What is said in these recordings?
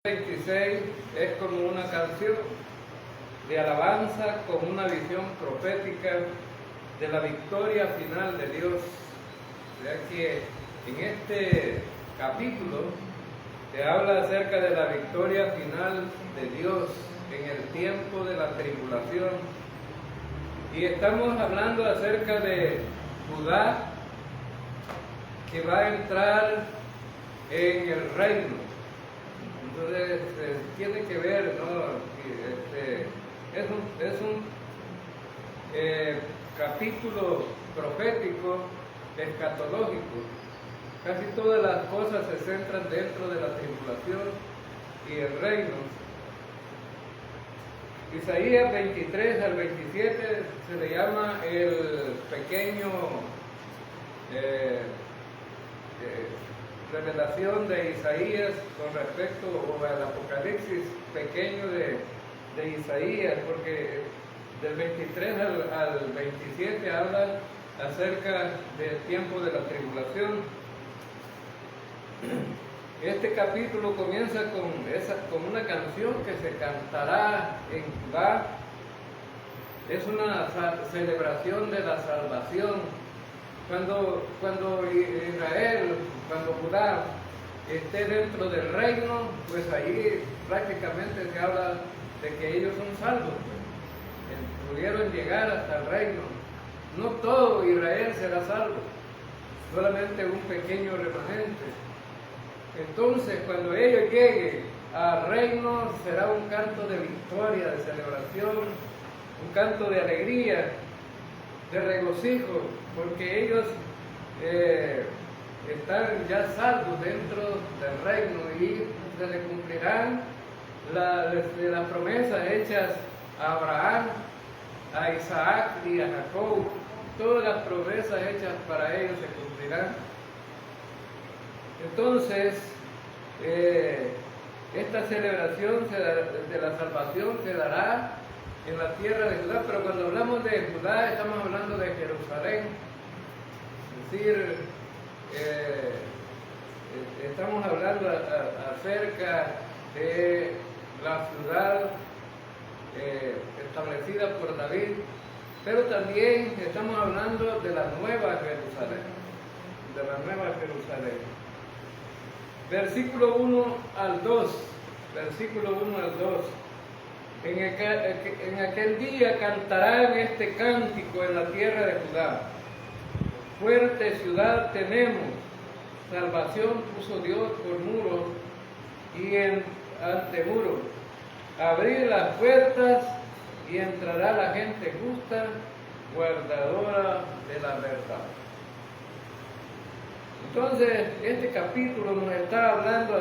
26 es como una canción de alabanza con una visión profética de la victoria final de Dios. O sea que en este capítulo se habla acerca de la victoria final de Dios en el tiempo de la tribulación. Y estamos hablando acerca de Judá, que va a entrar en el reino. Entonces, tiene que ver, ¿no? Es un capítulo profético, escatológico. Casi todas las cosas se centran dentro de la tribulación y el reino. Isaías 23 al 27 se le llama el pequeño revelación de Isaías con respecto al Apocalipsis pequeño de Isaías, porque del 23 al 27 habla acerca del tiempo de la tribulación. Este capítulo comienza con una canción que se cantará en Judá. Es una celebración de la salvación. Cuando Israel, cuando Judá esté dentro del reino, pues ahí prácticamente se habla de que ellos son salvos, pues. Pudieron llegar hasta el reino. No todo Israel será salvo, solamente un pequeño remanente. Entonces, cuando ellos lleguen al reino, será un canto de victoria, de celebración, un canto de alegría, de regocijo, porque ellos están ya salvos dentro del reino y se les cumplirán las promesas hechas a Abraham, a Isaac y a Jacob. Todas las promesas hechas para ellos se cumplirán. Entonces, esta celebración de la salvación se dará en la tierra de Judá, pero cuando hablamos de Judá estamos hablando de Jerusalén, es decir, estamos hablando acerca de la ciudad establecida por David, pero también estamos hablando de la nueva Jerusalén, Versículo 1 al 2. En aquel día cantarán este cántico en la tierra de Judá. Fuerte ciudad tenemos, salvación puso Dios por muros y ante muros. Abrir las puertas y entrará la gente justa, guardadora de la verdad. Entonces, este capítulo nos está hablando,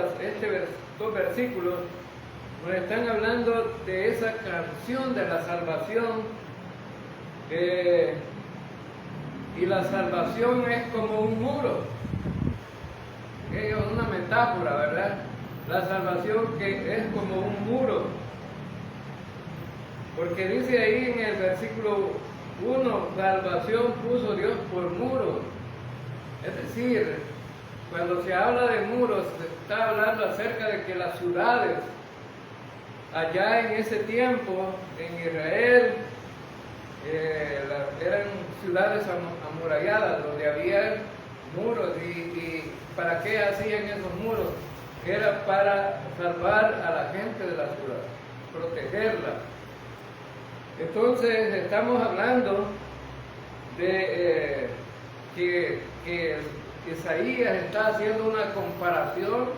dos versículos, nos están hablando de esa canción de la salvación, y la salvación es como un muro, es una metáfora, ¿verdad? La salvación que es como un muro, porque dice ahí en el versículo 1, salvación puso Dios por muro. Es decir, cuando se habla de muros, se está hablando acerca de que las ciudades allá en ese tiempo, en Israel, eran ciudades amuralladas, donde había muros. ¿Y para qué hacían esos muros? Era para salvar a la gente de la ciudad, protegerla. Entonces, estamos hablando de que Isaías está haciendo una comparación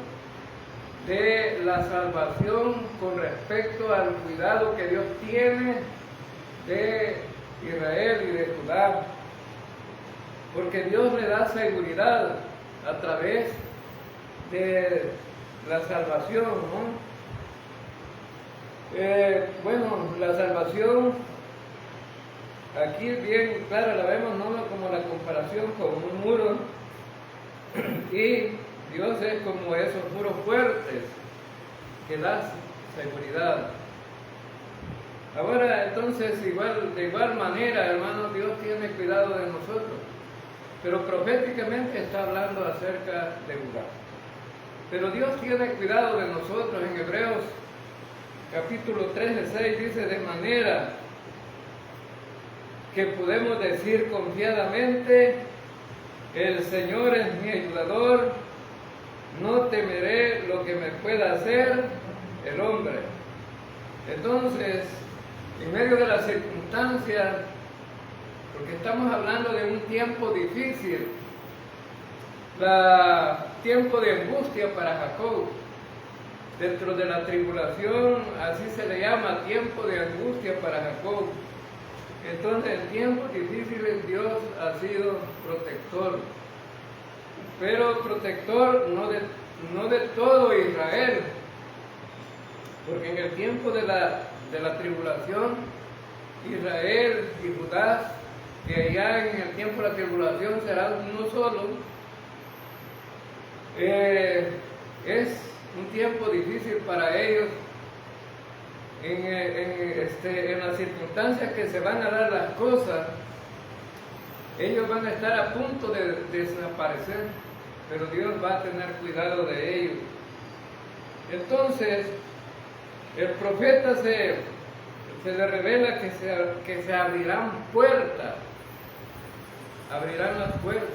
de la salvación con respecto al cuidado que Dios tiene de Israel y de Judá, porque Dios le da seguridad a través de la salvación, ¿no? La salvación aquí bien clara la vemos, ¿no? Como la comparación con un muro, y Dios es como esos muros fuertes que dan seguridad. Ahora, entonces, de igual manera, hermanos, Dios tiene cuidado de nosotros, pero proféticamente está hablando acerca de Judá. Pero Dios tiene cuidado de nosotros. En Hebreos capítulo 13:6 dice: de manera que podemos decir confiadamente, el Señor es mi ayudador, no temeré lo que me pueda hacer el hombre. Entonces, en medio de las circunstancias, porque estamos hablando de un tiempo difícil, tiempo de angustia para Jacob, dentro de la tribulación, así se le llama, tiempo de angustia para Jacob. Entonces, en tiempos difíciles Dios ha sido protector, pero protector no de todo Israel, porque en el tiempo de la tribulación, Israel y Judá, que allá en el tiempo de la tribulación será uno solo, es un tiempo difícil para ellos. En las circunstancias que se van a dar las cosas, ellos van a estar a punto de desaparecer, pero Dios va a tener cuidado de ellos. Entonces, el profeta se le revela que se abrirán puertas, abrirán las puertas.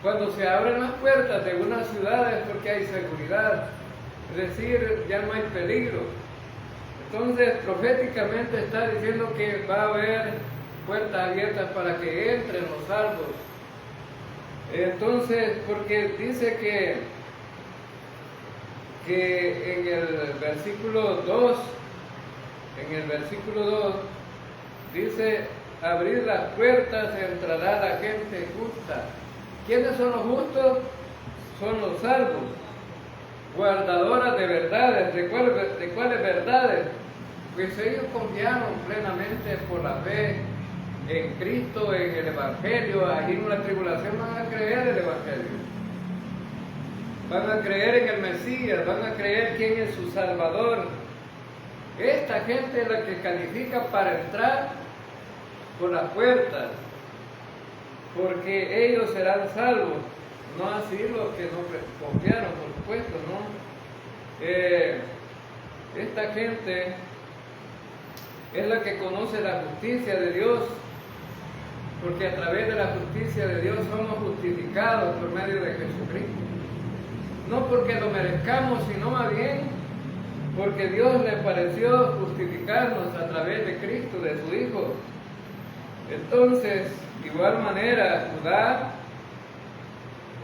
Cuando se abren las puertas de una ciudad es porque hay seguridad, es decir, ya no hay peligro. Entonces, proféticamente está diciendo que va a haber puertas abiertas para que entren los salvos. Entonces, porque dice que en el versículo 2, dice: abrir las puertas, entrará la gente justa. ¿Quiénes son los justos? Son los salvos, guardadoras de verdades. ¿De cuáles verdades? Pues ellos confiaron plenamente por la fe en Cristo, en el Evangelio. Allí en la tribulación van a creer el Evangelio, van a creer en el Mesías, van a creer quién es su Salvador. Esta gente es la que califica para entrar por las puertas, porque ellos serán salvos, no así los que no confiaron, por supuesto, ¿no? Esta gente es la que conoce la justicia de Dios, porque a través de la justicia de Dios somos justificados por medio de Jesucristo. No porque lo merezcamos, sino más bien porque Dios le pareció justificarnos a través de Cristo, de su Hijo. Entonces, de igual manera, Judá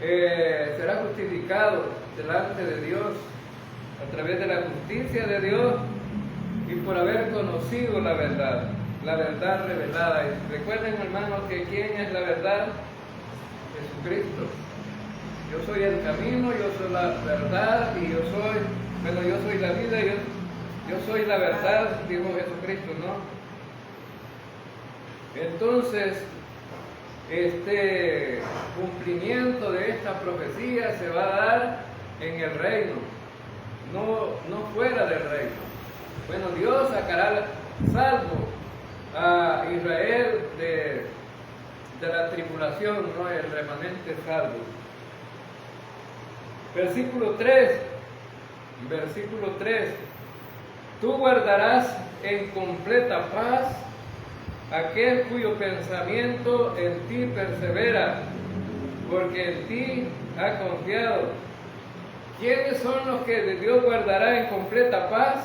será justificado delante de Dios a través de la justicia de Dios y por haber conocido la verdad revelada. Y recuerden, hermanos, que ¿quién es la verdad? Jesucristo. Yo soy el camino, yo soy la verdad y yo soy la vida, yo soy la verdad, dijo Jesucristo, ¿no? Entonces, este cumplimiento de esta profecía se va a dar en el reino, no fuera del reino. Bueno, Dios sacará salvo a Israel de la tribulación, ¿no? El remanente salvo. Versículo 3. Tú guardarás en completa paz aquel cuyo pensamiento en ti persevera, porque en ti ha confiado. ¿Quiénes son los que Dios guardará en completa paz?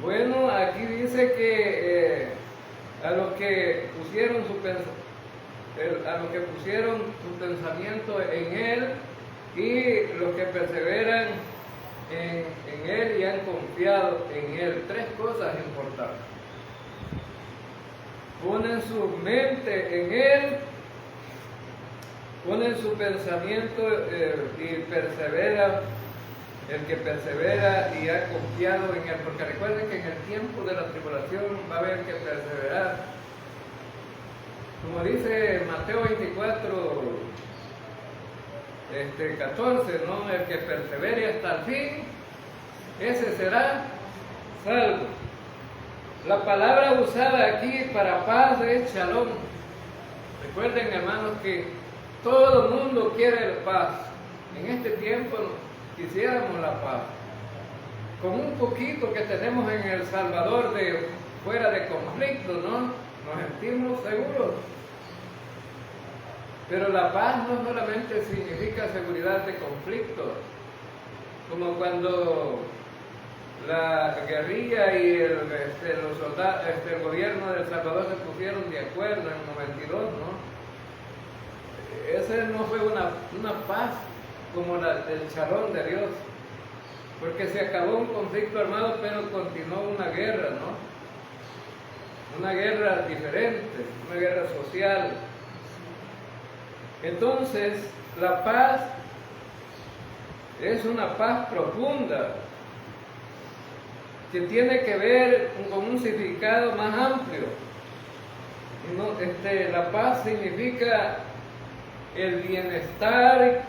Bueno, aquí dice que a los que pusieron su pensamiento en Él, y los que perseveran en Él y han confiado en Él. Tres cosas importantes: ponen su mente en Él, ponen su pensamiento y persevera. El que persevera y ha confiado en Él, porque recuerden que en el tiempo de la tribulación va a haber que perseverar. Como dice Mateo 24, 14, ¿no? El que persevere hasta el fin, ese será salvo. La palabra usada aquí para paz es shalom. Recuerden, hermanos, que todo el mundo quiere la paz. En este tiempo quisiéramos la paz, con un poquito que tenemos en El Salvador de fuera de conflicto, ¿no? Nos sentimos seguros. Pero la paz no solamente significa seguridad de conflicto, como cuando la guerrilla y los soldados, el gobierno de El Salvador se pusieron de acuerdo en el 92, ¿no? Esa no fue una paz como la del Shalom de Dios, porque se acabó un conflicto armado, pero continuó una guerra, ¿no? Una guerra diferente, una guerra social. Entonces, la paz es una paz profunda, que tiene que ver con un significado más amplio. La paz significa el bienestar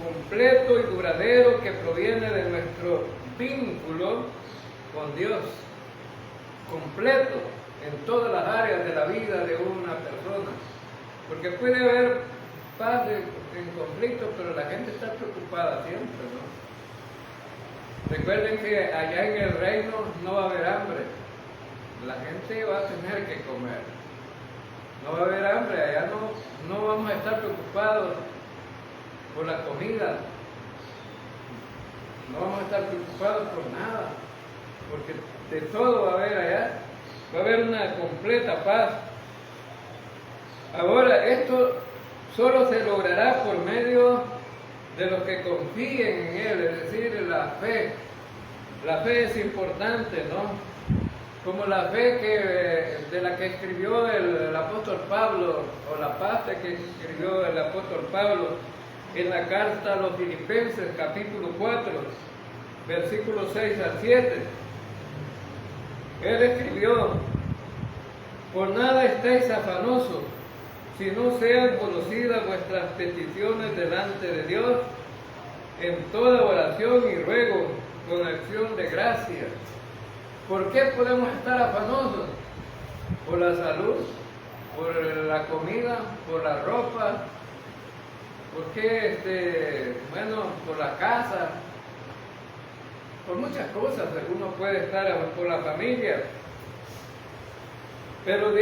completo y duradero que proviene de nuestro vínculo con Dios, completo en todas las áreas de la vida de una persona. Porque puede haber paz en conflicto, pero la gente está preocupada siempre, ¿no? Recuerden que allá en el reino no va a haber hambre, la gente va a tener que comer, no va a haber hambre, allá no vamos a estar preocupados por la comida, no vamos a estar preocupados por nada, porque de todo va a haber allá, va a haber una completa paz. Ahora, esto solo se logrará por medio de los que confíen en Él, es decir, la fe. La fe es importante, ¿no? Como la fe de la que escribió el apóstol Pablo, o la parte que escribió el apóstol Pablo en la carta a los Filipenses, capítulo 4, versículos 6 al 7. Él escribió: por nada estéis afanosos, si no sean conocidas vuestras peticiones delante de Dios, en toda oración y ruego, con acción de gracias. ¿Por qué podemos estar afanosos? Por la salud, por la comida, por la ropa, ¿por qué? Por la casa, por muchas cosas. Uno puede estar por la familia. Pero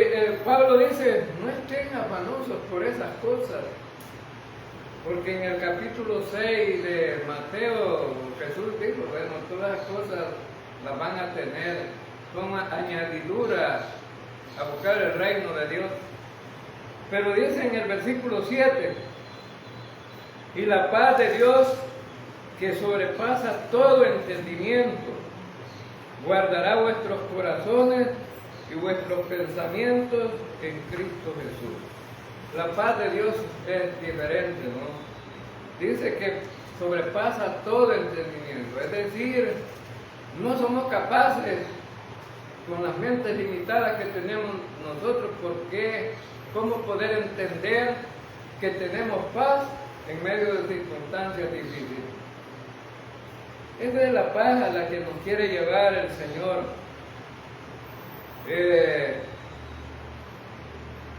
Pablo dice, no estén afanosos por esas cosas, porque en el capítulo 6 de Mateo, Jesús dijo, bueno, todas las cosas las van a tener, son añadidura a buscar el reino de Dios. Pero dice en el versículo 7, y la paz de Dios, que sobrepasa todo entendimiento, guardará vuestros corazones y vuestros pensamientos en Cristo Jesús. La paz de Dios es diferente, ¿no? Dice que sobrepasa todo entendimiento, es decir, no somos capaces, con las mentes limitadas que tenemos nosotros, cómo poder entender que tenemos paz en medio de circunstancias difíciles. Esa es la paz a la que nos quiere llevar el Señor.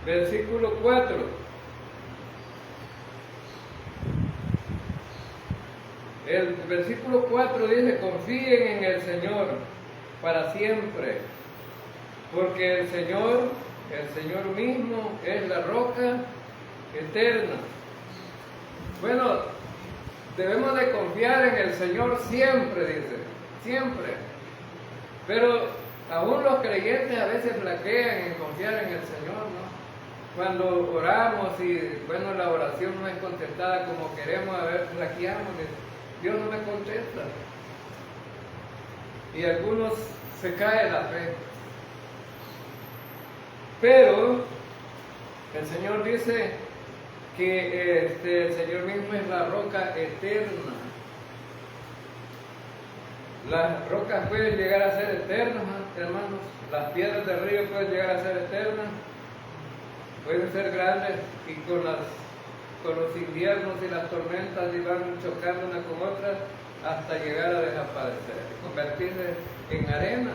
Versículo 4. El versículo 4 dice: confíen en el Señor para siempre, porque el Señor mismo es la roca eterna. Bueno, debemos de confiar en el Señor siempre, dice, siempre. Pero aún los creyentes a veces flaquean en confiar en el Señor, ¿no? Cuando oramos y, la oración no es contestada como queremos, a ver, flaqueamos, Dios no me contesta. Y algunos se cae la fe. Pero el Señor dice que el Señor mismo es la roca eterna. Las rocas pueden llegar a ser eternas, hermanos. Las piedras del río pueden llegar a ser eternas, pueden ser grandes, y con los inviernos y las tormentas y van chocando una con otra hasta llegar a desaparecer, convertirse en arena.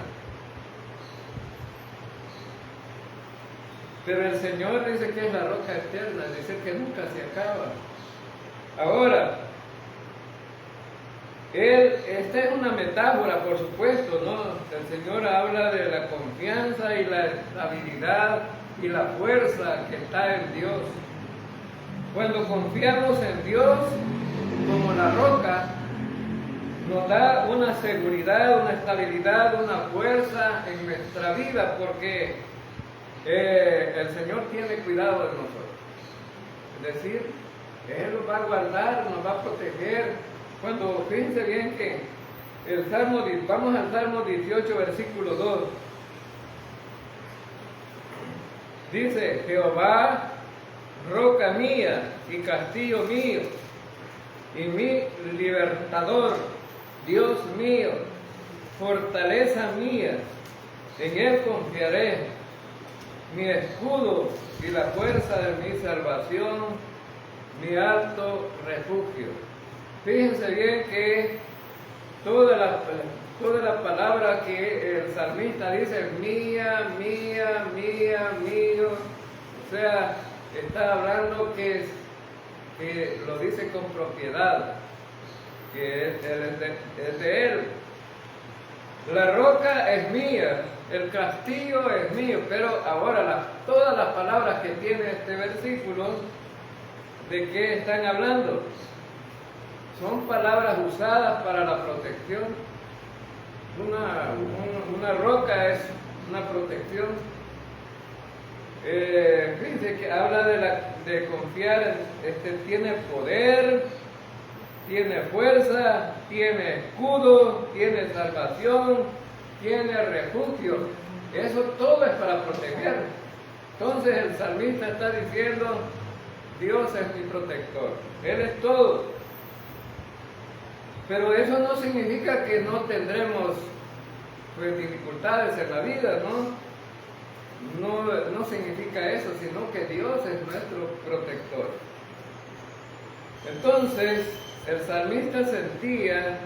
Pero el Señor dice que es la roca eterna, dice que nunca se acaba. Ahora, Esta es una metáfora, por supuesto, ¿no? El Señor habla de la confianza y la estabilidad y la fuerza que está en Dios. Cuando confiamos en Dios como la roca, nos da una seguridad, una estabilidad, una fuerza en nuestra vida, porque el Señor tiene cuidado de nosotros. Es decir, Él nos va a guardar, nos va a proteger. Cuando fíjense bien que vamos al Salmo 18, versículo 2. Dice: Jehová, roca mía y castillo mío, y mi libertador, Dios mío, fortaleza mía, en Él confiaré, mi escudo y la fuerza de mi salvación, mi alto refugio. Fíjense bien que toda la palabra que el salmista dice, mía, mía, mía, mío, o sea, está hablando que lo dice con propiedad, que es de él. La roca es mía, el castillo es mío, pero ahora todas las palabras que tiene este versículo, ¿de qué están hablando? Son palabras usadas para la protección. Una roca es una protección. Fíjense que habla de confiar, tiene poder, tiene fuerza, tiene escudo, tiene salvación, tiene refugio. Eso todo es para proteger. Entonces el salmista está diciendo, Dios es mi protector, Él es todo. Pero eso no significa que no tendremos dificultades en la vida, ¿no? No significa eso, sino que Dios es nuestro protector. Entonces, el salmista sentía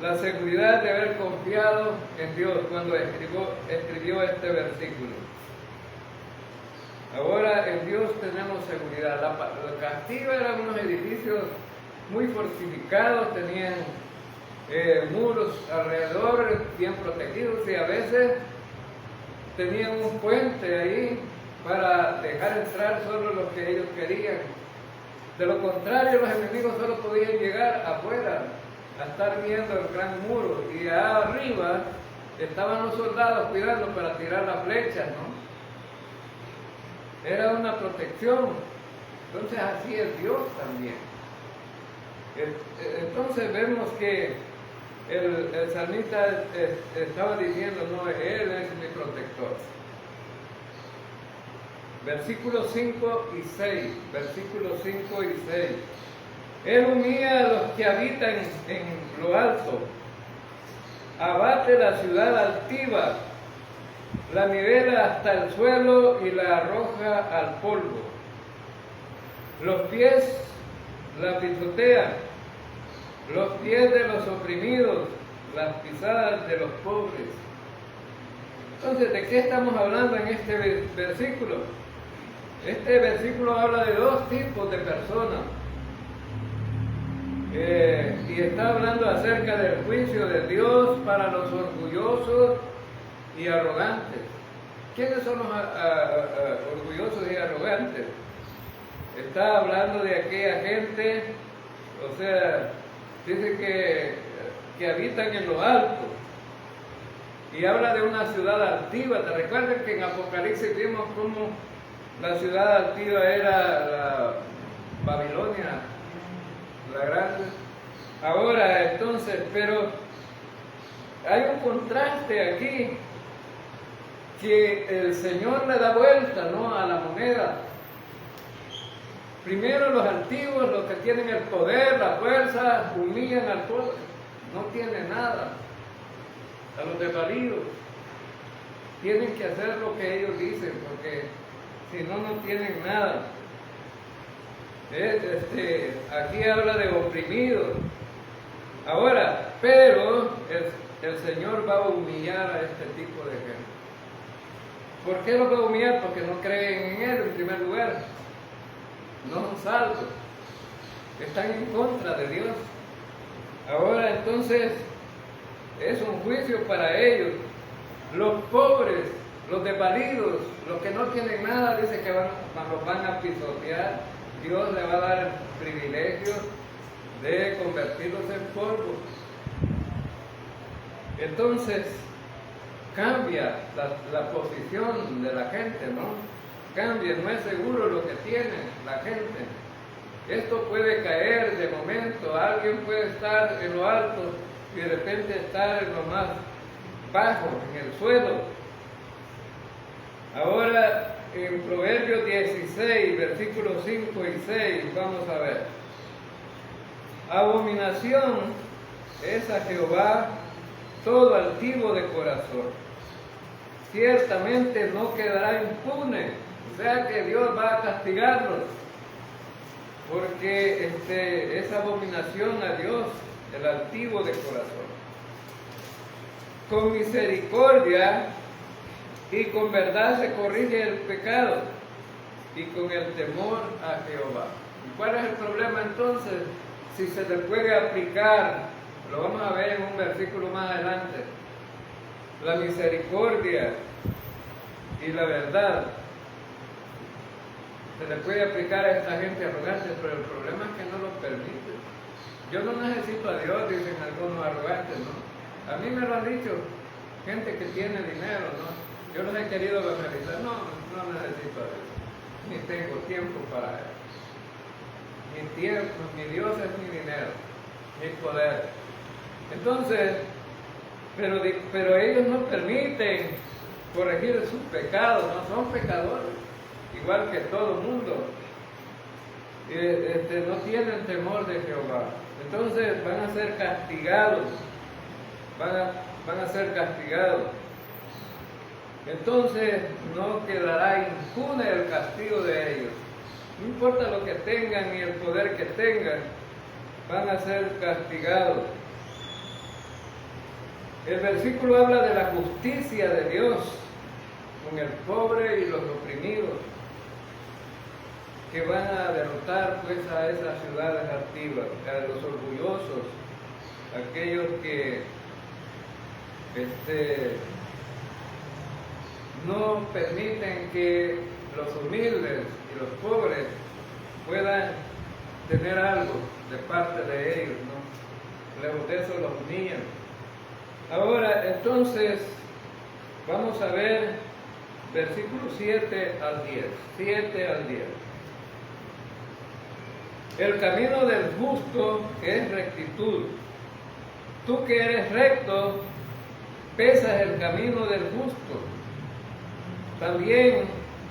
la seguridad de haber confiado en Dios cuando escribió este versículo. Ahora en Dios tenemos seguridad. El castillo eran unos edificios muy fortificados, tenían muros alrededor bien protegidos, y a veces tenían un puente ahí para dejar entrar solo los que ellos querían. De lo contrario, los enemigos solo podían llegar afuera a estar viendo el gran muro, y allá arriba estaban los soldados cuidando para tirar las flechas, ¿no? Era una protección. Entonces así es Dios también. Entonces vemos que el salmista estaba diciendo, no, Él es mi protector. Versículos 5 y 6, versículos 5 y 6. Él humilla a los que habitan en lo alto, abate la ciudad altiva, la nivela hasta el suelo y la arroja al polvo. Los pies la pisotean, los pies de los oprimidos, las pisadas de los pobres. Entonces, ¿de qué estamos hablando en este versículo? Este versículo habla de dos tipos de personas. Y está hablando acerca del juicio de Dios para los orgullosos y arrogantes. ¿Quiénes son los orgullosos y arrogantes? Está hablando de aquella gente, o sea, dice que habitan en lo alto, y habla de una ciudad altiva. ¿Te recuerdan que en Apocalipsis vimos cómo la ciudad altiva era la Babilonia, la grande? Ahora, entonces, pero hay un contraste aquí, que el Señor le da vuelta, ¿no?, a la moneda. Primero los antiguos, los que tienen el poder, la fuerza, humillan al pueblo, no tienen nada. A los desvalidos tienen que hacer lo que ellos dicen, porque si no, no tienen nada. Aquí habla de oprimidos. Ahora, pero el Señor va a humillar a este tipo de gente. ¿Por qué los va a humillar? Porque no creen en Él en primer lugar. No son salvos, están en contra de Dios. Ahora entonces es un juicio para ellos. Los pobres, los desvalidos, los que no tienen nada, dice que los van a pisotear. Dios le va a dar el privilegio de convertirlos en polvo. Entonces cambia la posición de la gente, ¿no? Cambia, no es seguro lo que tiene la gente. Esto puede caer de momento, alguien puede estar en lo alto y de repente estar en lo más bajo, en el suelo. Ahora en Proverbios 16, versículos 5 y 6, vamos a ver. Abominación es a Jehová todo altivo de corazón. Ciertamente no quedará impune, o sea que Dios va a castigarlos, porque es abominación a Dios el altivo de corazón. Con misericordia y con verdad se corrige el pecado, y con el temor a Jehová. ¿Y cuál es el problema entonces? Si se le puede aplicar, lo vamos a ver en un versículo más adelante, la misericordia y la verdad se le puede aplicar a esta gente arrogante, pero el problema es que no lo permite. Yo no necesito a Dios, dicen algunos arrogantes, ¿no? A mí me lo han dicho gente que tiene dinero, ¿no? Yo los he querido evangelizar, no necesito a Dios, ni tengo tiempo para él. Mi tiempo, mi Dios es mi dinero, mi poder. Entonces, pero ellos no permiten corregir sus pecados, no son pecadores, igual que todo el mundo. No tienen temor de Jehová. Entonces van a ser castigados, van a ser castigados. Entonces no quedará impune el castigo de ellos. No importa lo que tengan ni el poder que tengan, van a ser castigados. El versículo habla de la justicia de Dios con el pobre y los oprimidos, que van a derrotar pues a esas ciudades altivas, a los orgullosos, aquellos que no permiten que los humildes y los pobres puedan tener algo de parte de ellos, ¿no? Lejos de eso los humillan. Ahora, entonces, vamos a ver versículos 7 al 10. 7 al 10. El camino del justo es rectitud. Tú que eres recto, pesas el camino del justo. También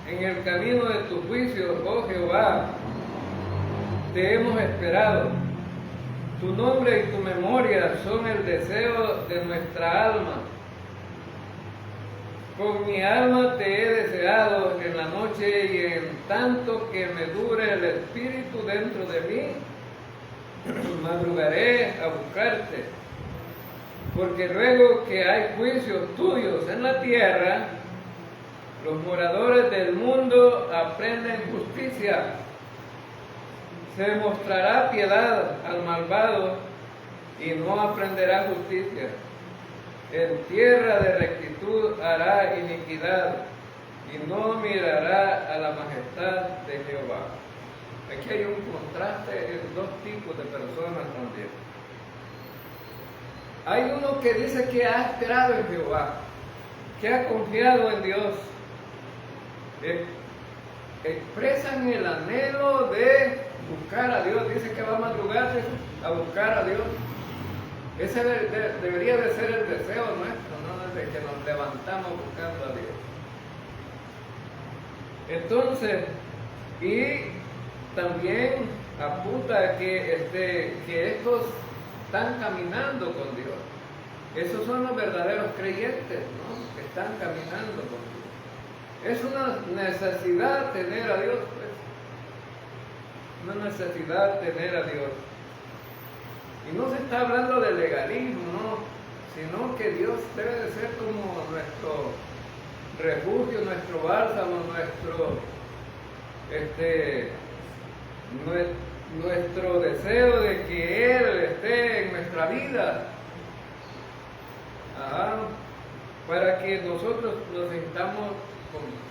en el camino de tu juicio, oh Jehová, te hemos esperado. Tu nombre y tu memoria son el deseo de nuestra alma. Con mi alma te he deseado en la noche y en tanto que me dure el espíritu dentro de mí, madrugaré a buscarte. Porque luego que hay juicios tuyos en la tierra, los moradores del mundo aprenden justicia. Se mostrará piedad al malvado y no aprenderá justicia. En tierra de rectitud hará iniquidad y no mirará a la majestad de Jehová. Aquí hay un contraste en dos tipos de personas también. Hay uno que dice que ha esperado en Jehová, que ha confiado en Dios. Expresan el anhelo de buscar a Dios, dice que va a madrugarse a buscar a Dios. Ese debería de ser el deseo nuestro, ¿no? Desde que nos levantamos buscando a Dios. Entonces, y también apunta a que estos están caminando con Dios. Esos son los verdaderos creyentes, ¿no? Que están caminando con Dios. Es una necesidad tener a Dios, pues. Una necesidad tener a Dios. Y no se está hablando de legalismo, ¿no? Sino que Dios debe de ser como nuestro refugio, nuestro bálsamo, nuestro deseo de que Él esté en nuestra vida. Para que nosotros nos sintamos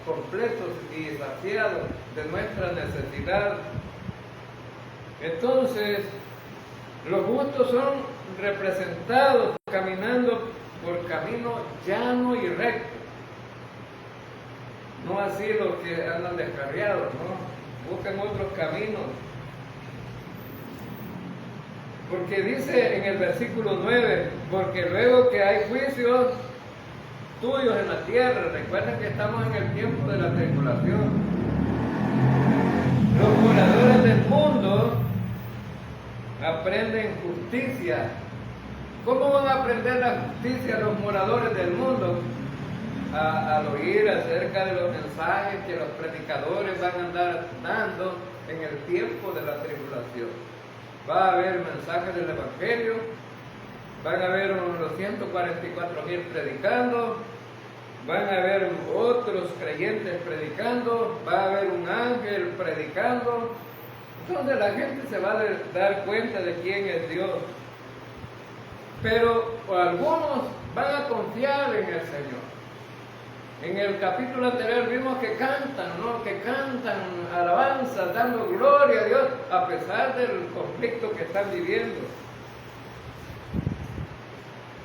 completos y saciados de nuestra necesidad. Entonces, los justos son representados caminando por camino llano y recto. No así los que andan descarriados, ¿no? Buscan otros caminos. Porque dice en el versículo 9, porque luego que hay juicios tuyos en la tierra, recuerden que estamos en el tiempo de la tribulación. Los moradores del mundo aprenden justicia. ¿Cómo van a aprender la justicia los moradores del mundo? Al oír acerca de los mensajes que los predicadores van a andar dando en el tiempo de la tribulación. Va a haber mensajes del Evangelio, van a haber unos 144,000 predicando, van a haber otros creyentes predicando, va a haber un ángel predicando. Entonces la gente se va a dar cuenta de quién es Dios. Pero algunos van a confiar en el Señor. En el capítulo anterior vimos que cantan, ¿no? Que cantan alabanzas, dando gloria a Dios, a pesar del conflicto que están viviendo.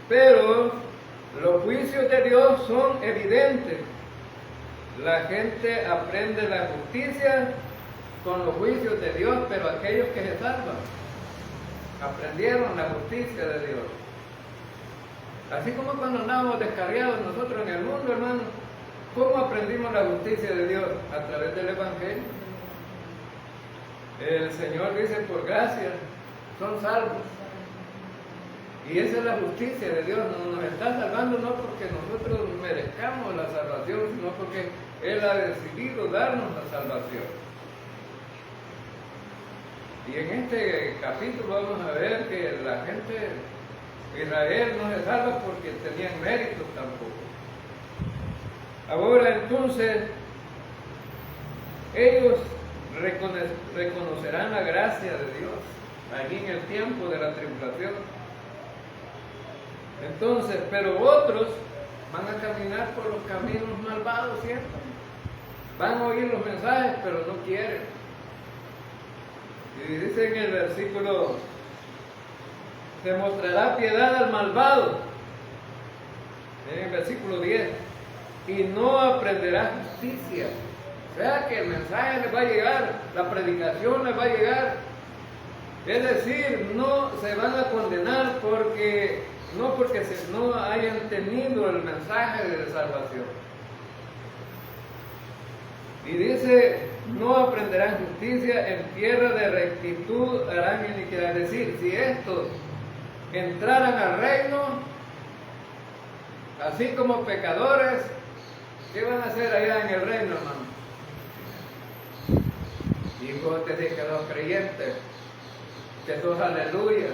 Pero los juicios de Dios son evidentes. La gente aprende la justicia con los juicios de Dios, pero aquellos que se salvan aprendieron la justicia de Dios. Así como cuando andábamos descarriados nosotros en el mundo, hermano, ¿cómo aprendimos la justicia de Dios? A través del Evangelio. El Señor dice, por gracia son salvos. Y esa es la justicia de Dios. Nos está salvando no porque nosotros merezcamos la salvación, sino porque Él ha decidido darnos la salvación. Y en este capítulo vamos a ver que la gente de Israel no se salva porque tenían méritos tampoco. Ahora entonces, ellos reconocerán la gracia de Dios allí en el tiempo de la tribulación. Entonces, pero otros van a caminar por los caminos malvados siempre. Van a oír los mensajes, pero no quieren. Y dice en el versículo, se mostrará piedad al malvado. En el versículo 10. Y no aprenderá justicia. O sea que el mensaje les va a llegar, la predicación les va a llegar. Es decir, no se van a condenar porque no hayan tenido el mensaje de salvación. Y dice, no aprenderán justicia, en tierra de rectitud harán iniquidad. Es decir, si estos entraran al reino, así como pecadores, ¿qué van a hacer allá en el reino, hermano? Y vos te dices que sos creyente, que sos aleluya.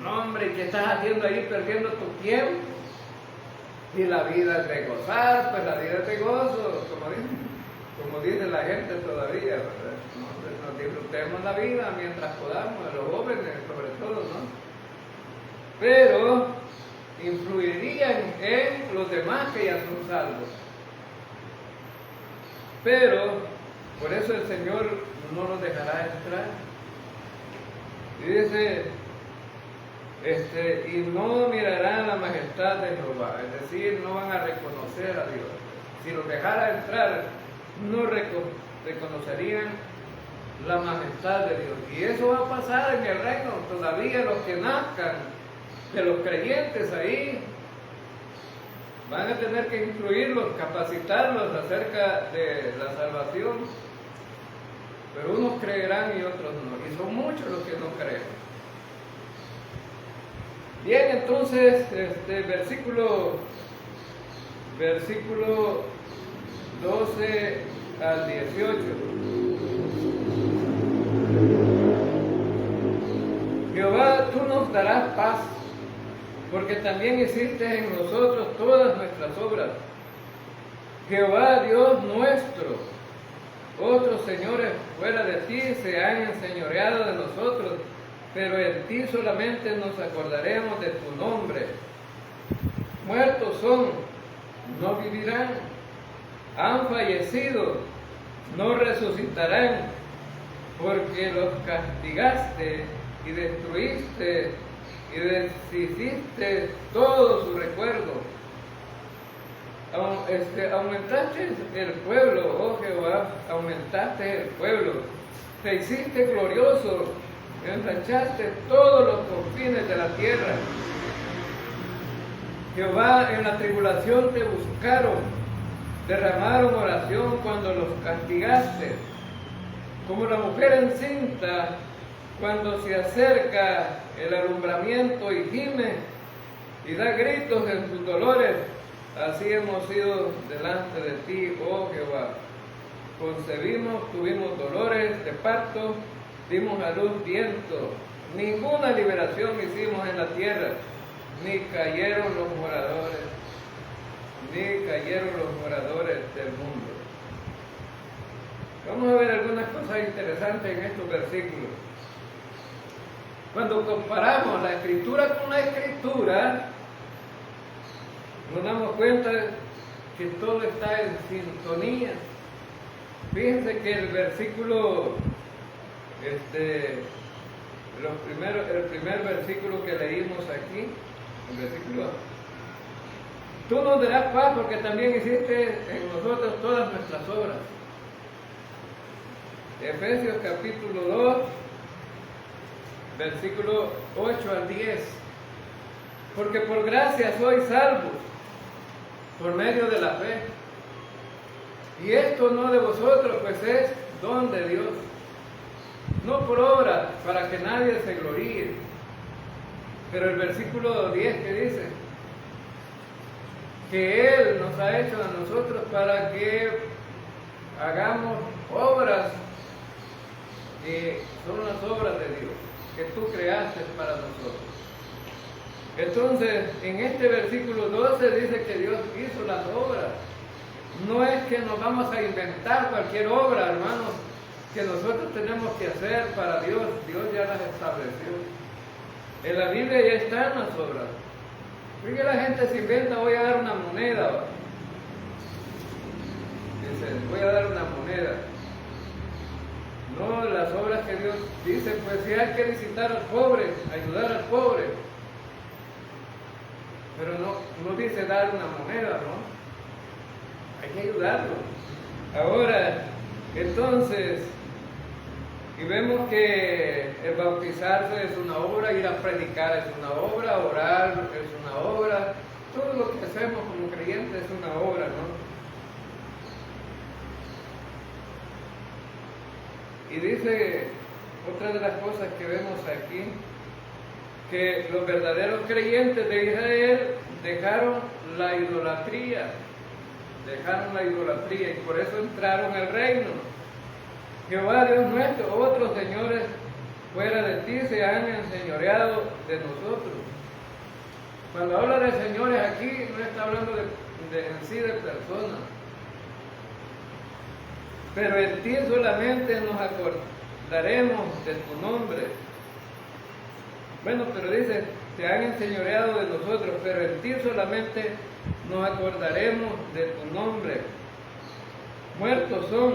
No, hombre, ¿qué estás haciendo ahí perdiendo tu tiempo? Y la vida es de gozar, pues la vida es de gozo, como dice la gente todavía, ¿verdad? Nos disfrutemos la vida mientras podamos, los jóvenes sobre todo, ¿no? Pero influirían en los demás que ya son salvos. Pero por eso el Señor no los dejará entrar. Y dice, y no mirarán la majestad de Jehová, es decir, no van a reconocer a Dios. Si los dejara entrar, no reconocerían la majestad de Dios. Y eso va a pasar en el reino. Todavía los que nazcan de los creyentes ahí van a tener que instruirlos, capacitarlos acerca de la salvación. Pero unos creerán y otros no. Y son muchos los que no creen. Bien, entonces, versículo 12 al 18. Jehová, tú nos darás paz, porque también hiciste en nosotros todas nuestras obras. Jehová Dios nuestro, otros señores fuera de ti se han enseñoreado de nosotros, pero en ti solamente nos acordaremos de tu nombre. Muertos son, no vivirán. Han fallecido, no resucitarán, porque los castigaste y destruiste y deshiciste todo su recuerdo. Aumentaste el pueblo, oh Jehová, aumentaste el pueblo, te hiciste glorioso, ensanchaste todos los confines de la tierra. Jehová, en la tribulación te buscaron, derramaron oración cuando los castigaste, como la mujer encinta cuando se acerca el alumbramiento y gime y da gritos en sus dolores. Así hemos sido delante de ti, oh Jehová. Concebimos, tuvimos dolores de parto, dimos a luz viento. Ninguna liberación hicimos en la tierra, ni cayeron los moradores del mundo. Vamos a ver algunas cosas interesantes en estos versículos. Cuando comparamos la escritura con la escritura, nos damos cuenta que todo está en sintonía. Fíjense que el versículo, el primer versículo que leímos aquí, el versículo: tú nos darás paz porque también hiciste en nosotros todas nuestras obras. Efesios capítulo 2, versículo 8 al 10. Porque por gracia sois salvos, por medio de la fe. Y esto no de vosotros, pues es don de Dios. No por obra, para que nadie se gloríe. Pero el versículo 10 que dice que Él nos ha hecho a nosotros para que hagamos obras que son las obras de Dios, que tú creaste para nosotros. Entonces, en este versículo 12 dice que Dios hizo las obras. No es que nos vamos a inventar cualquier obra, hermanos, que nosotros tenemos que hacer para Dios. Dios ya las estableció. En la Biblia ya están las obras. Porque la gente se inventa: voy a dar una moneda. Dice, voy a dar una moneda. No, las obras que Dios dice, pues si hay que visitar al pobre, ayudar al pobre. Pero no dice dar una moneda, ¿no? Hay que ayudarlo. Ahora, entonces, y vemos que el bautizarse es una obra, ir a predicar es una obra, orar es una obra, todo lo que hacemos como creyentes es una obra, ¿no? Y dice, otra de las cosas que vemos aquí, que los verdaderos creyentes de Israel dejaron la idolatría, y por eso entraron al reino. Jehová Dios nuestro, otros señores fuera de ti se han enseñoreado de nosotros. Cuando habla de señores aquí, no está hablando en sí de personas. Pero en ti solamente nos acordaremos de tu nombre. Bueno, pero dice, se han enseñoreado de nosotros, pero en ti solamente nos acordaremos de tu nombre. Muertos son,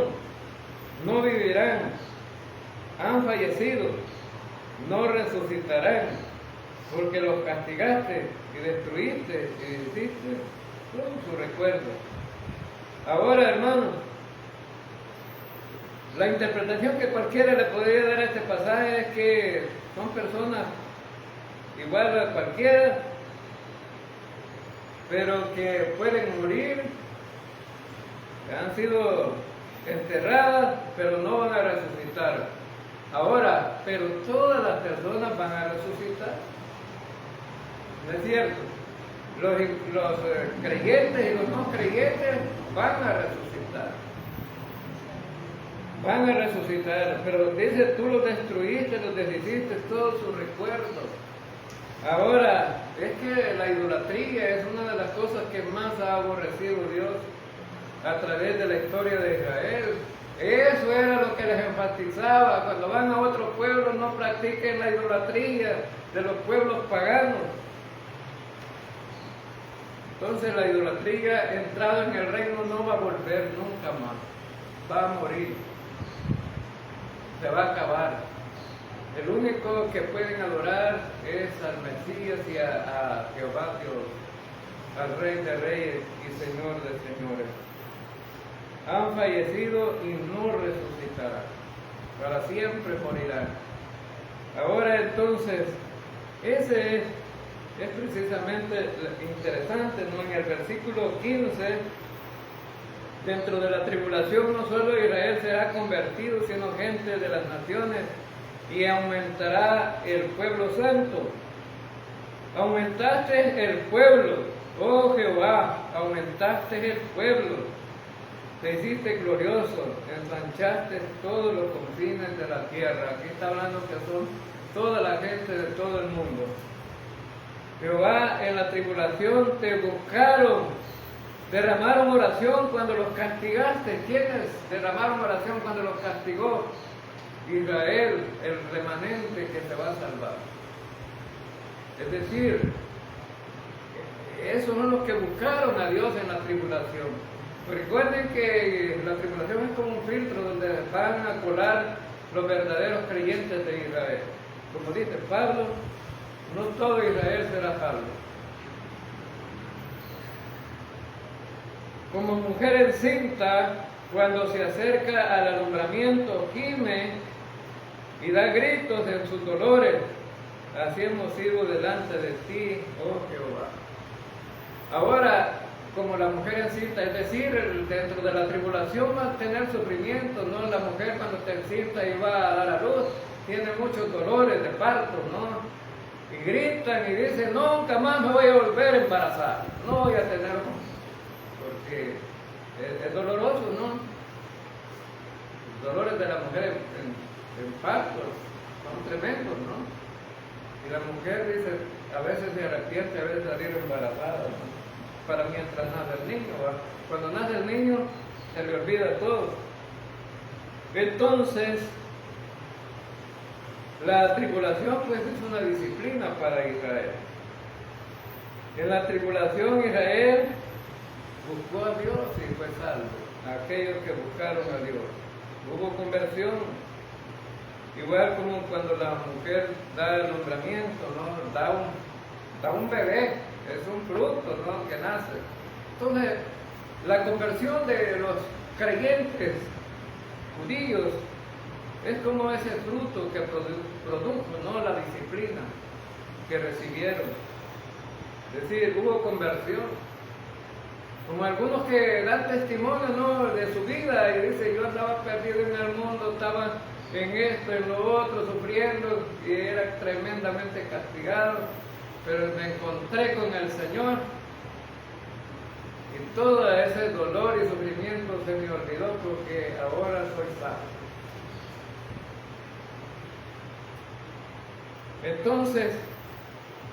no vivirán. Han fallecido, no resucitarán, porque los castigaste y destruiste y hiciste todo su recuerdo. Ahora, hermanos, la interpretación que cualquiera le podría dar a este pasaje es que son personas igual a cualquiera, pero que pueden morir, que han sido enterradas, pero no van a resucitar. Ahora, pero todas las personas van a resucitar. ¿No es cierto? Los creyentes y los no creyentes van a resucitar. Van a resucitar, pero dice, tú los destruiste, los deshiciste, todos sus recuerdos. Ahora, es que la idolatría es una de las cosas que más ha aborrecido Dios a través de la historia de Israel. Eso era lo que les enfatizaba. Cuando van a otros pueblos, no practiquen la idolatría de los pueblos paganos. Entonces la idolatría, entrado en el reino, no va a volver nunca más. Va a morir. Se va a acabar. El único que pueden adorar es al Mesías y a Jehová Dios, al Rey de Reyes y Señor de Señores. Han fallecido y no resucitarán. Para siempre morirán. Ahora entonces, ese es precisamente interesante, ¿no? En el versículo 15, dentro de la tribulación no solo Israel será convertido, sino gente de las naciones, y aumentará el pueblo santo. Aumentaste el pueblo, oh Jehová, aumentaste el pueblo, te hiciste glorioso, ensanchaste todos los confines de la tierra. Aquí está hablando que son toda la gente de todo el mundo. Jehová, en la tribulación te buscaron, derramaron oración cuando los castigaste. ¿Quiénes derramaron oración cuando los castigó? Israel, el remanente que se va a salvar. Es decir, esos son los que buscaron a Dios en la tribulación. Recuerden que la tribulación es como un filtro donde van a colar los verdaderos creyentes de Israel. Como dice Pablo, no todo Israel será salvo. Como mujer encinta, cuando se acerca al alumbramiento, gime y da gritos en sus dolores. Así hemos sido delante de ti, oh Jehová. Ahora, como la mujer encinta, es decir, dentro de la tribulación va a tener sufrimiento, ¿no? La mujer cuando está encinta y va a dar a luz, tiene muchos dolores de parto, ¿no? Y gritan y dicen, nunca más me voy a volver a embarazar, no voy a tener, porque es doloroso, ¿no? Los dolores de la mujer en parto son tremendos, ¿no? Y la mujer dice, a veces se arrepiente, a veces salir embarazada, ¿no? Para mientras nace el niño, ¿va? Cuando nace el niño, se le olvida todo. Entonces, la tribulación pues es una disciplina para Israel. En la tribulación Israel buscó a Dios y fue salvo. Aquellos que buscaron a Dios. Hubo conversión. Igual como cuando la mujer da el alumbramiento, ¿no? Da un bebé, es un fruto, ¿no? Que nace. Entonces, la conversión de los creyentes judíos es como ese fruto que produjo, ¿no? La disciplina que recibieron. Es decir, hubo conversión. Como algunos que dan testimonio, ¿no? De su vida y dicen, yo andaba perdido en el mundo, estaba en esto, en lo otro, sufriendo y era tremendamente castigado, pero me encontré con el Señor y todo ese dolor y sufrimiento se me olvidó porque ahora soy salvo. Entonces,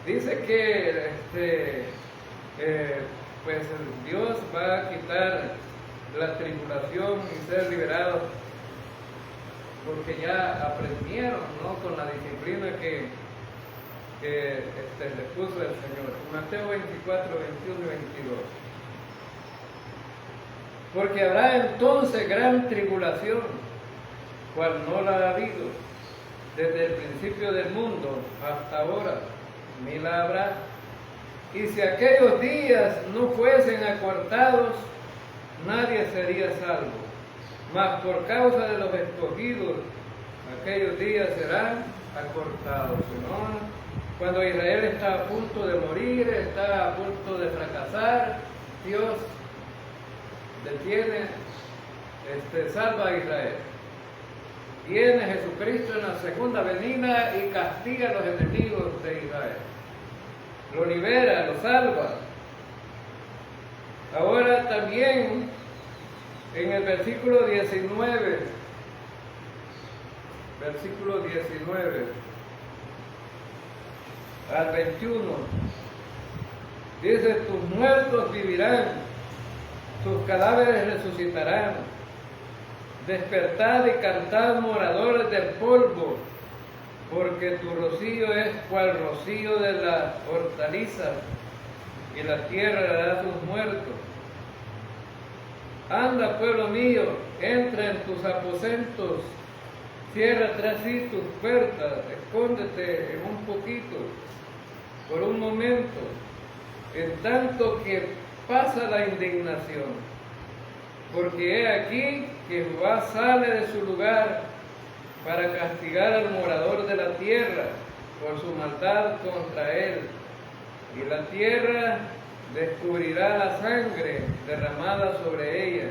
dice que pues Dios va a quitar la tribulación y ser liberados porque ya aprendieron, ¿no? Con la disciplina que le puso el Señor. Mateo 24, 21 y 22. Porque habrá entonces gran tribulación, cual no la ha habido desde el principio del mundo hasta ahora, ni la habrá. Y si aquellos días no fuesen acortados, nadie sería salvo. Mas por causa de los escogidos, aquellos días serán acortados, ¿no? Cuando Israel está a punto de morir, está a punto de fracasar, Dios detiene, salva a Israel. Viene Jesucristo en la segunda venida y castiga a los enemigos de Israel. Lo libera, lo salva. Ahora también en el versículo 19, al 21, dice, tus muertos vivirán, tus cadáveres resucitarán, Despertad y cantad, moradores del polvo, porque tu rocío es cual rocío de las hortalizas, y la tierra dará sus muertos. Anda, pueblo mío, entra en tus aposentos, cierra tras sí tus puertas, escóndete en un poquito, por un momento, en tanto que pasa la indignación. Porque he aquí que Jehová sale de su lugar para castigar al morador de la tierra por su maldad contra él. Y la tierra descubrirá la sangre derramada sobre ella,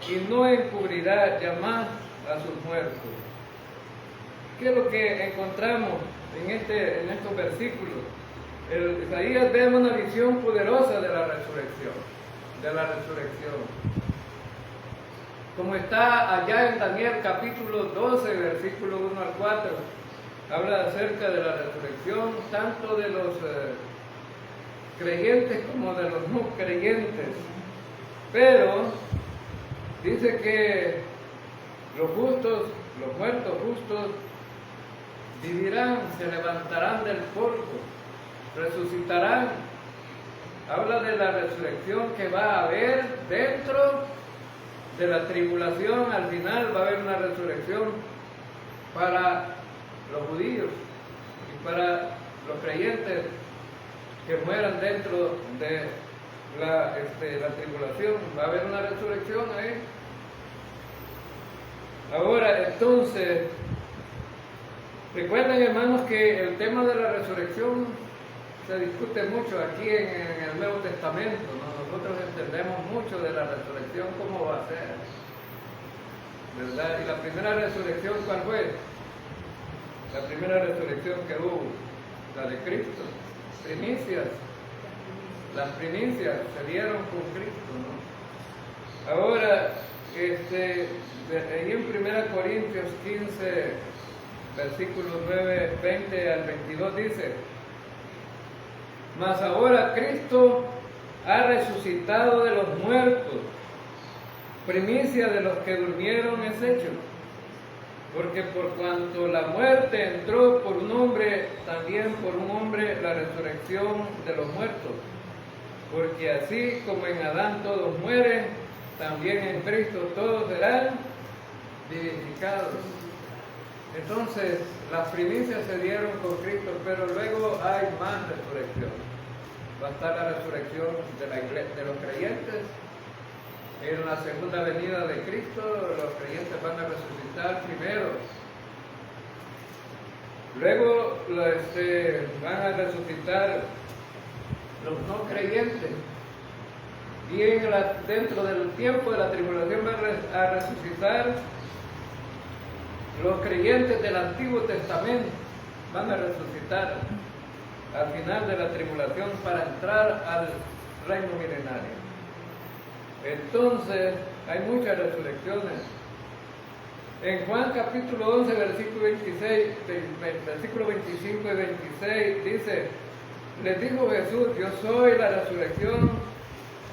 y no encubrirá ya más a sus muertos. ¿Qué es lo que encontramos en estos versículos? Isaías ve una visión poderosa de la resurrección, como está allá en Daniel capítulo 12, versículo 1 al 4, habla acerca de la resurrección, tanto de los creyentes como de los no creyentes. Pero dice que los justos, los muertos justos, vivirán, se levantarán del polvo, resucitarán. Habla de la resurrección que va a haber dentro de la tribulación. Al final va a haber una resurrección para los judíos y para los creyentes que mueran dentro de la tribulación. Va a haber una resurrección ahí. Ahora, entonces, recuerden, hermanos, que el tema de la resurrección se discute mucho aquí en el Nuevo Testamento, ¿no? Nosotros entendemos mucho de la resurrección, cómo va a ser, ¿verdad? Y la primera resurrección, ¿cuál fue? La primera resurrección que hubo, la de Cristo. Primicias, las primicias se dieron con Cristo, ¿no? Ahora, ahí en 1 Corintios 15, versículos 9, 20 al 22 dice: mas ahora Cristo ha resucitado de los muertos, primicia de los que durmieron es hecho. Porque por cuanto la muerte entró por un hombre, también por un hombre la resurrección de los muertos. Porque así como en Adán todos mueren, también en Cristo todos serán vivificados. Entonces, las primicias se dieron con Cristo, pero luego hay más resurrección. Va a estar la resurrección de la iglesia, de los creyentes. En la segunda venida de Cristo, los creyentes van a resucitar primero. Luego van a resucitar los no creyentes. Y dentro del tiempo de la tribulación van a resucitar los creyentes del Antiguo Testamento. Van a resucitar al final de la tribulación para entrar al reino milenario. Entonces, hay muchas resurrecciones. En Juan capítulo 11, versículo 25 y 26, dice: les dijo Jesús, yo soy la resurrección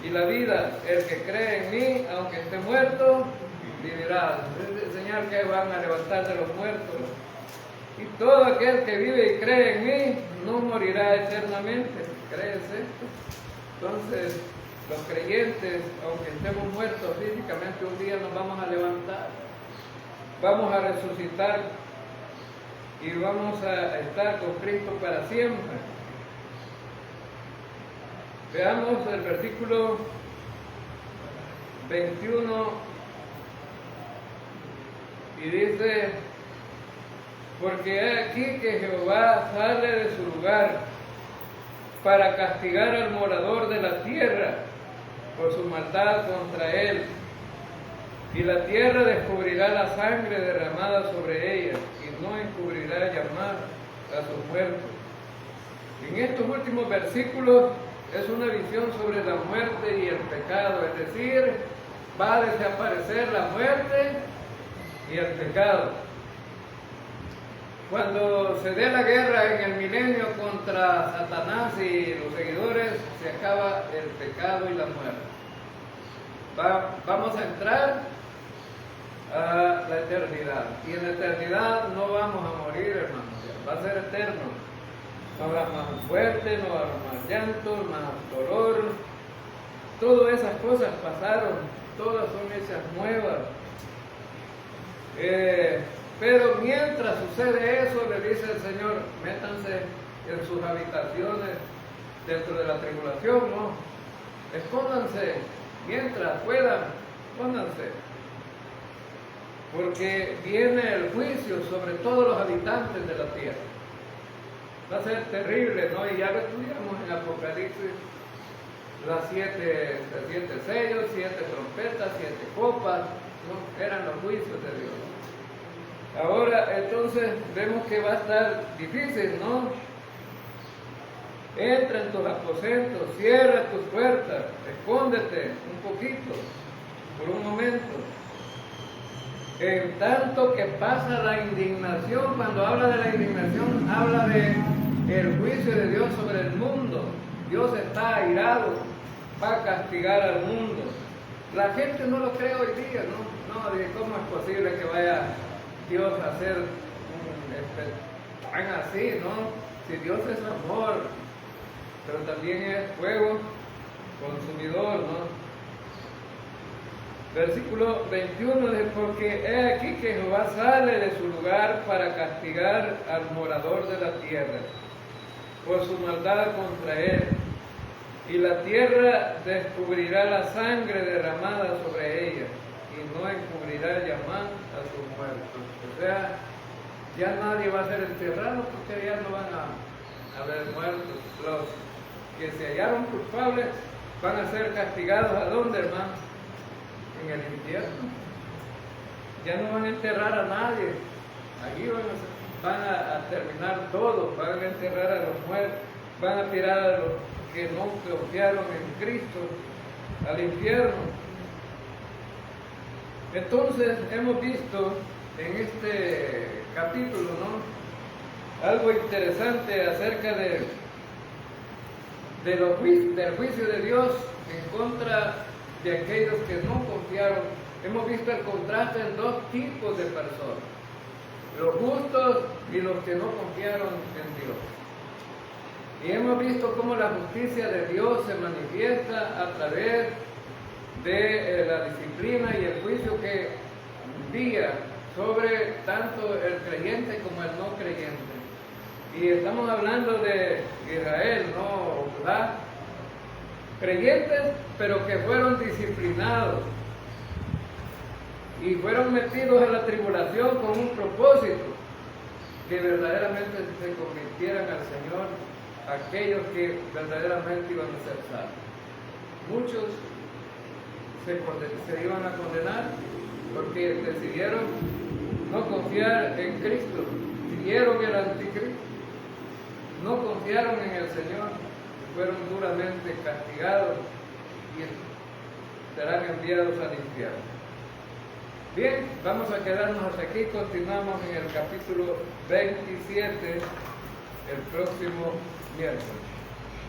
y la vida. El que cree en mí, aunque esté muerto, vivirá. Es señal que van a levantar de los muertos. Y todo aquel que vive y cree en mí, no morirá eternamente. ¿Crees esto? Entonces, los creyentes, aunque estemos muertos físicamente, un día nos vamos a levantar, vamos a resucitar y vamos a estar con Cristo para siempre. Veamos el versículo 21 y dice: porque he aquí que Jehová sale de su lugar para castigar al morador de la tierra por su maldad contra él, y la tierra descubrirá la sangre derramada sobre ella, y no encubrirá ya más a sus muertos. En estos últimos versículos es una visión sobre la muerte y el pecado, es decir, va a desaparecer la muerte y el pecado. Cuando se dé la guerra en el milenio contra Satanás y los seguidores, se acaba el pecado y la muerte. Vamos a entrar a la eternidad. Y en la eternidad no vamos a morir, hermanos, va a ser eterno. No habrá más muerte, no habrá más llanto, más dolor. Todas esas cosas pasaron, todas son hechas nuevas. Pero mientras sucede eso, le dice el Señor, métanse en sus habitaciones dentro de la tribulación, ¿no? Escóndanse mientras puedan, escóndanse. Porque viene el juicio sobre todos los habitantes de la tierra. Va a ser terrible, ¿no? Y ya lo estudiamos en Apocalipsis, los siete sellos, 7 trompetas, 7 copas, ¿no? Eran los juicios de Dios. Ahora, entonces, vemos que va a estar difícil, ¿no? Entra en tus aposentos, cierra tus puertas, escóndete un poquito, por un momento. En tanto que pasa la indignación, cuando habla de la indignación, habla de el juicio de Dios sobre el mundo. Dios está airado, va a castigar al mundo. La gente no lo cree hoy día, ¿no? No, ¿cómo es posible que vaya Dios a hacer tan así, ¿no? Si Dios es amor, pero también es fuego consumidor, ¿no? Versículo 21 dice, porque he aquí que Jehová sale de su lugar para castigar al morador de la tierra por su maldad contra él, y la tierra descubrirá la sangre derramada sobre ella, y no encubrirá llamar a sus muertos. O sea, ya nadie va a ser enterrado porque ya no van a haber muertos. Los que se hallaron culpables van a ser castigados. ¿A dónde, hermano? En el infierno. Ya no van a enterrar a nadie. Allí van a terminar todo. Van a enterrar a los muertos, van a tirar a los que no confiaron en Cristo al infierno. Entonces hemos visto en este capítulo, ¿no?, algo interesante acerca del juicio de Dios en contra de aquellos que no confiaron. Hemos visto el contraste en 2 tipos de personas: los justos y los que no confiaron en Dios. Y hemos visto cómo la justicia de Dios se manifiesta a través de la disciplina y el juicio que envía sobre tanto el creyente como el no creyente. Y estamos hablando de Israel, ¿no? ¿Verdad? Creyentes, pero que fueron disciplinados y fueron metidos en la tribulación con un propósito, que verdaderamente se convirtieran al Señor, aquellos que verdaderamente iban a ser salvos. Muchos se iban a condenar porque decidieron no confiar en Cristo, siguieron el anticristo, no confiaron en el Señor, fueron duramente castigados y serán enviados al infierno. Bien, vamos a quedarnos hasta aquí, continuamos en el capítulo 27 el próximo miércoles.